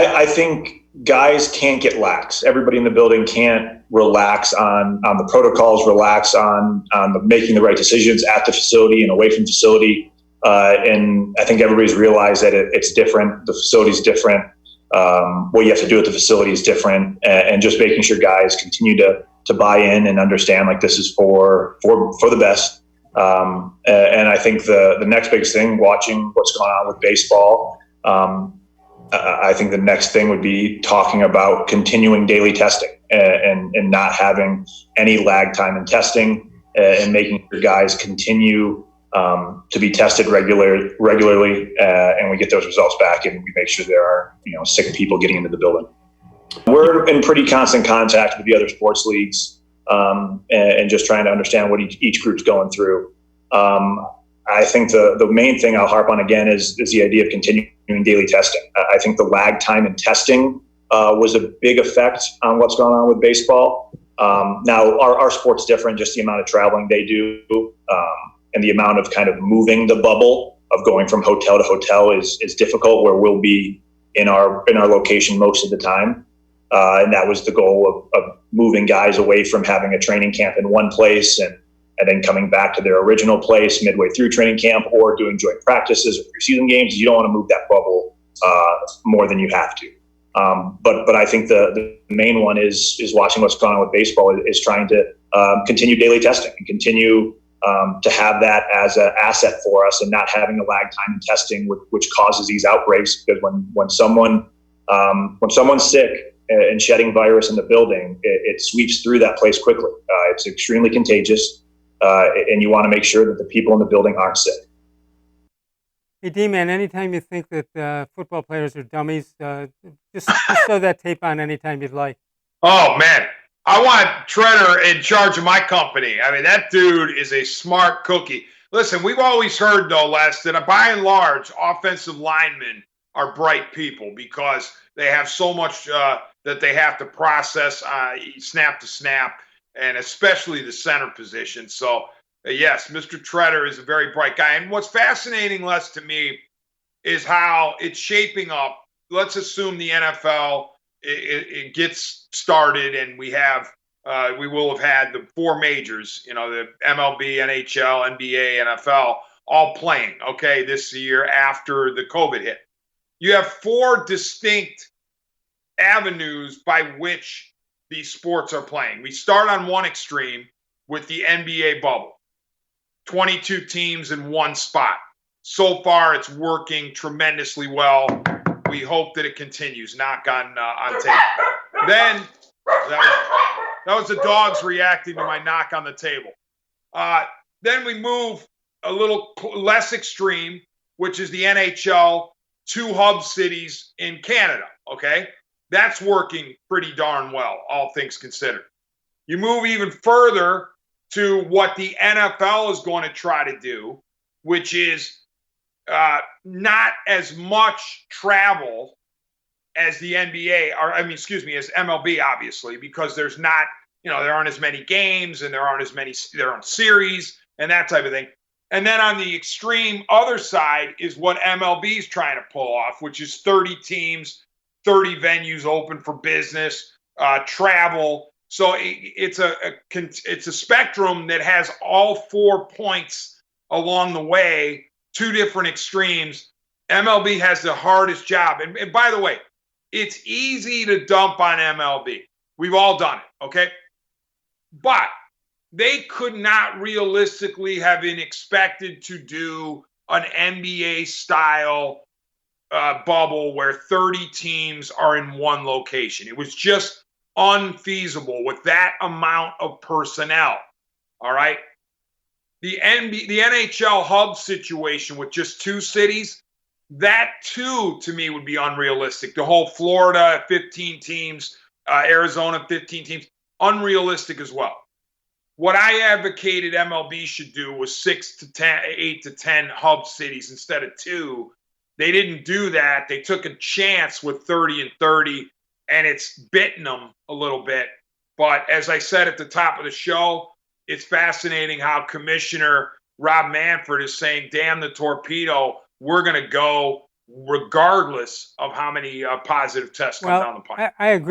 I think guys can't get lax. Everybody in the building can't relax on the protocols, relax on making the right decisions at the facility and away from facility. And I think everybody's realized that it's different. The facility's different. What you have to do at the facility is different, and just making sure guys continue to buy in and understand like this is for the best. And I think the next biggest thing, watching what's going on with baseball, I think the next thing would be talking about continuing daily testing and not having any lag time in testing, and making sure guys continue to be tested regularly, and we get those results back, and we make sure there are sick people getting into the building. We're in pretty constant contact with the other sports leagues, and just trying to understand what each group's going through. I think the main thing I'll harp on again is the idea of continuing daily testing. I think the lag time in testing was a big effect on what's going on with baseball. Now our sport's different, just the amount of traveling they do, and the amount of kind of moving the bubble of going from hotel to hotel is difficult, where we'll be in our location most of the time. And that was the goal of moving guys away from having a training camp in one place and then coming back to their original place midway through training camp, or doing joint practices or preseason games. You don't want to move that bubble more than you have to. But I think the main one is watching what's going on with baseball, is trying to continue daily testing and continue to have that as an asset for us, and not having a lag time in testing, which causes these outbreaks. Because when someone's sick and shedding virus in the building, it sweeps through that place quickly. It's extremely contagious, and you want to make sure that the people in the building aren't sick. Hey, D-Man, anytime you think that football players are dummies, just throw that tape on anytime you'd like. Oh, man. I want Tretter in charge of my company. I mean, that dude is a smart cookie. Listen, we've always heard, though, Les, that by and large, offensive linemen are bright people because they have so much that they have to process snap to snap, and especially the center position. So, yes, Mr. Tretter is a very bright guy. And what's fascinating, Les, to me, is how it's shaping up. Let's assume the NFL it gets started, and we will have had the four majors, the MLB, NHL, NBA, NFL, all playing, okay, this year after the COVID hit. You have four distinct avenues by which these sports are playing. We start on one extreme with the NBA bubble. 22 teams in one spot. So far, it's working tremendously well. We hope that it continues. Knock on tape. Then, that was the dogs reacting to my knock on the table. Then we move a little less extreme, which is the NHL, 2 hub cities in Canada, okay? That's working pretty darn well, all things considered. You move even further to what the NFL is going to try to do, which is not as much travel as the NBA, as MLB, obviously, because there's not, there aren't as many games, and there aren't series and that type of thing. And then on the extreme other side is what MLB is trying to pull off, which is 30 teams, 30 venues open for business, travel. So it's a spectrum that has all 4 points along the way, 2 different extremes. MLB has the hardest job. And by the way, it's easy to dump on MLB. We've all done it, okay? But they could not realistically have been expected to do an NBA-style bubble where 30 teams are in one location. It was just unfeasible with that amount of personnel, all right? The NHL hub situation with just 2 cities, that too, to me, would be unrealistic. The whole Florida, 15 teams, Arizona, 15 teams, unrealistic as well. What I advocated MLB should do was 8 to 10 hub cities instead of 2. They didn't do that. They took a chance with 30 and 30, and it's bitten them a little bit. But as I said at the top of the show, it's fascinating how Commissioner Rob Manfred is saying, damn the torpedo, we're going to go regardless of how many positive tests come down the pipe. I agree.